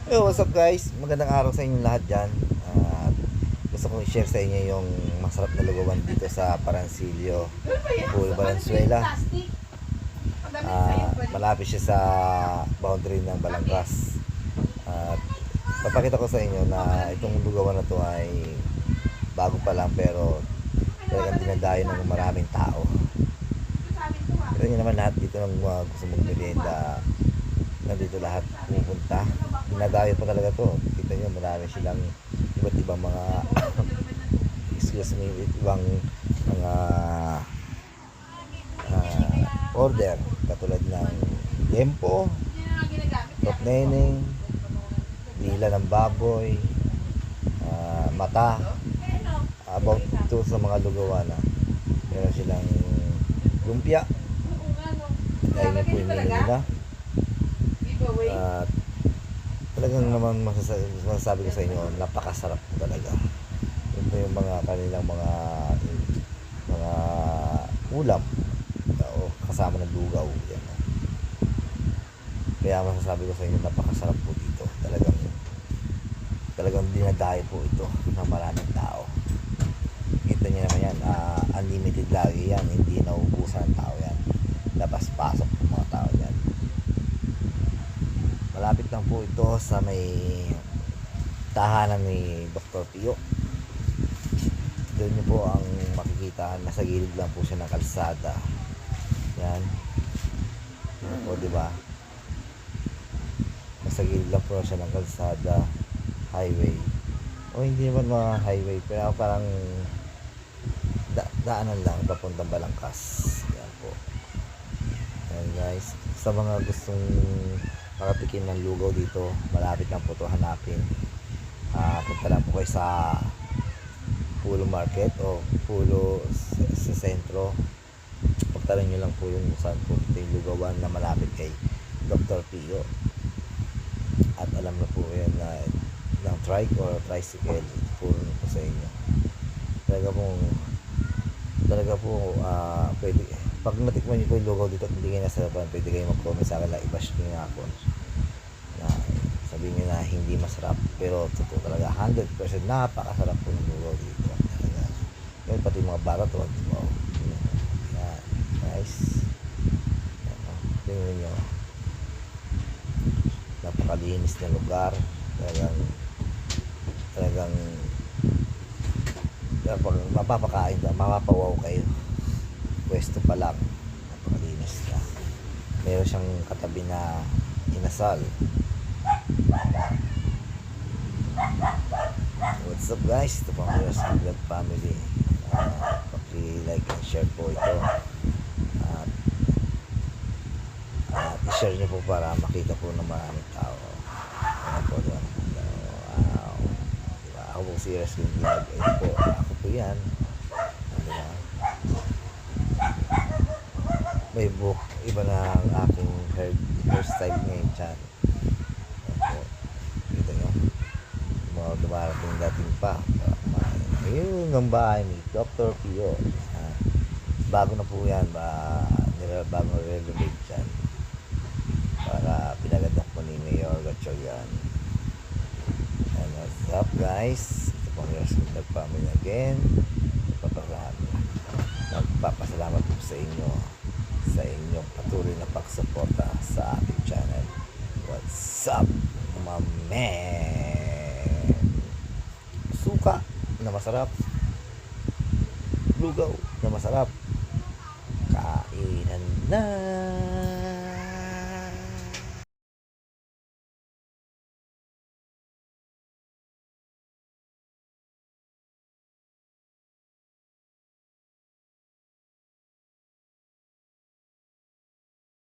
Yo, what's up guys? Magandang araw sa inyong lahat dyan. At gusto kong i-share sa inyo yung masarap na lugawan dito sa Parancillo, Pulo, Valenzuela. Malapit siya sa boundary ng Balangkas. At papakita ko sa inyo na itong lugawan na to ay bago pa lang pero talagang dinadayo ng maraming tao. Kita nyo naman lahat dito ng mga gusto magmerienda. Nandito lahat pupunta. Dinadayo pa talaga to. Kita nyo, marami silang iba't ibang mga excuse me, ibang mga order. Katulad ng tempo, top neneng, dila ng baboy, mata. About to sa mga lugawan na meron silang lumpia. Dahil na po yung menu nila. At talagang naman masasabi ko sa inyo, napakasarap talaga. Ito yung mga kanilang mga ulam o kasama ng lugaw yan. Kaya masasabi ko sa inyo, napakasarap po dito. Talagang dinadayo po ito ng maraming tao. Kita niyo naman yan, unlimited lagi yan, hindi nauubusan ng tao yan. Labas pasok ng mga tao yan. Malapit lang po ito sa may tahanan ni Dr. Pio. Doon niyo po ang makikita, nasa gilid lang po siya ng kalsada. Yan. Yan po, di ba? Nasa gilid lang po siya ng kalsada, highway. O hindi naman mga highway, pero parang daanan lang papuntang Balangkas. Yan po. Yan guys, sa mga gustong makatikim ng lugaw dito, malapit lang po ito hanapin. Punta lang po kayo sa Pulo Market o Pulo sa sentro. Pagtalan nyo lang po yung saan po ito yung lugawan na malapit kay Dr. Pio. At alam na po yan na ng trike or tricycle, puro na po sa inyo. Talaga po pwede. Pag natikman niyo po yung lugaw dito at hindi kayo nasarapan, pwede kayo mag-comment sa akin na i-bash nyo nga ako na sabihin nyo na hindi masarap, pero totoo talaga 100% napakasarap po ng lugaw dito talaga. Yun, pati mga baraton, wow. Yan, nice. Tingnan nyo, napakalinis na lugar. Talagang mapapakain ka, mapapawaw kayo. Pwesto pa lang, napakalinis na. Meron siyang katabi na inasal. What's up guys, ito pang Miras Vlog Family. Paki-like and share po ito. At i-share nyo po para makita po ng maraming tao. Ano po doon? Wow. Diba? Ako po si Rescue Vlog. Ito po, ako po yan. Diba? May book, iba na ang aking hairstyle ngayon dyan. Ayan po, kita nyo mga dumarating dating pa. Ayun ang bahay ni Dr. Pio. Bago na po yan, bago renovate dyan para pinagadak po ni Mayor Gatchalian. And what's up guys, ito pong Rescue Family again. Nagpapasalamat po sa inyo sa inyong patuloy na pagsuporta sa ating channel. What's up my man? Suka na masarap, lugaw na masarap, kainan na.